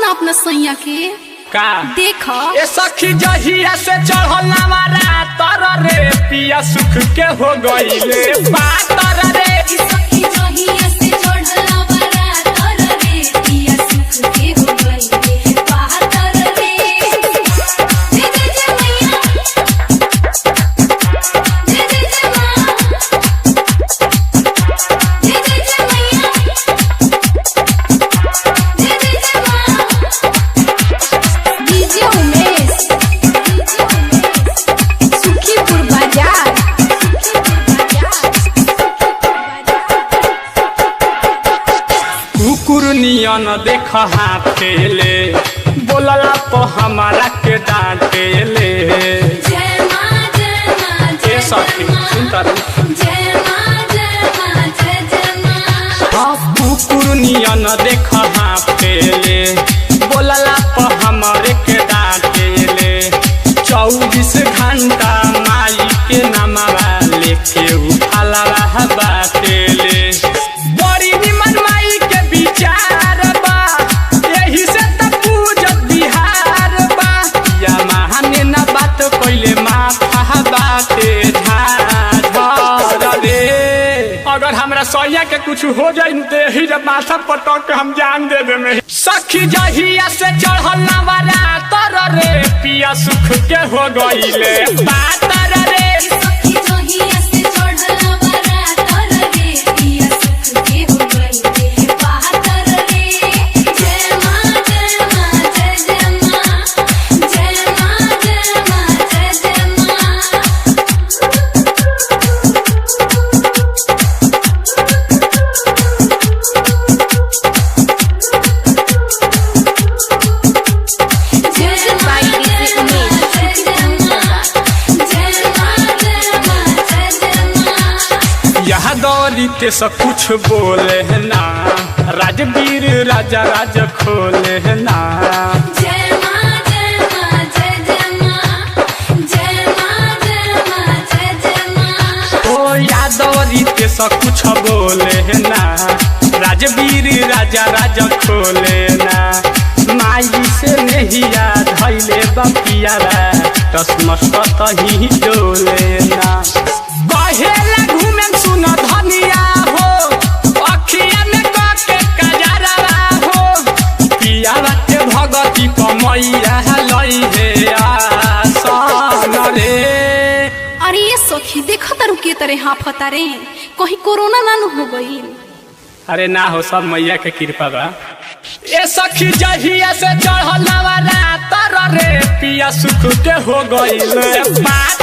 ना अपना सैया के का देख ए सखी जहिया से चढ़ल नवारा तर रे पिया सुख के हो गईले पातर रे सखी जहिया से चढ़ल नवारा तर रे पिया सुख के हो गईले पातर रे जय जय जय मैया जय जय जय मां जय जय जय मैया जय जय जय मां डीजे उमेश सुखीपुर बाजार कुकुर नियन देख हाथेले बोलला तो हमारा के डांटेले जय मां जय ए सखी सुनता रही जय मां जय जय मां कुकुर नियन देख हाथेले बोलला तो हमारे के डांटेले 24 घंटा माई के नामवा लेके उठाला बाटेले बड़ी निमन माई के विचार बा यही से त पूजत बिहार बा या महाने न बात कइले माथा बाटे झाड़ रे अगर हमरा सैया के कुछ हो जाई ते ही जब माथा पटक के हम जान दे दे में सखी जहिया से चढ़ल नवारा तर रे पिया सुख के हो गईले पातर रे सखी जहिया से चढ़ल नवारा तर रे पिया सुख के हो गईले पातर रे जय मां जय जय मां जय मां जय जय मां जय मां जय मां यह दौरी ते सब कुछ बोले है ना राजवीर राजा राज खोले है ना जय मां जय मां जय मां जय मां ओ यादवरी ते सब कुछ बोले है ना राजवीर राजा राजा खोले ना माई से नहीं याद धैले बपिया तस्मस कतही डोले ना कहेला घूमे सुन धनिया हो अखिया में कके कजरवा हो पिया के भगती कमैया लई हे आसन रे अरे ये सखी देखा तारू के तरह हाफता रे कहीं कोरोना ना हो गई अरे ना हो सब मैया के कृपा बा ए सखी जहिया से चढ़ल नवारा तर रे पिया सुख के हो गईले बात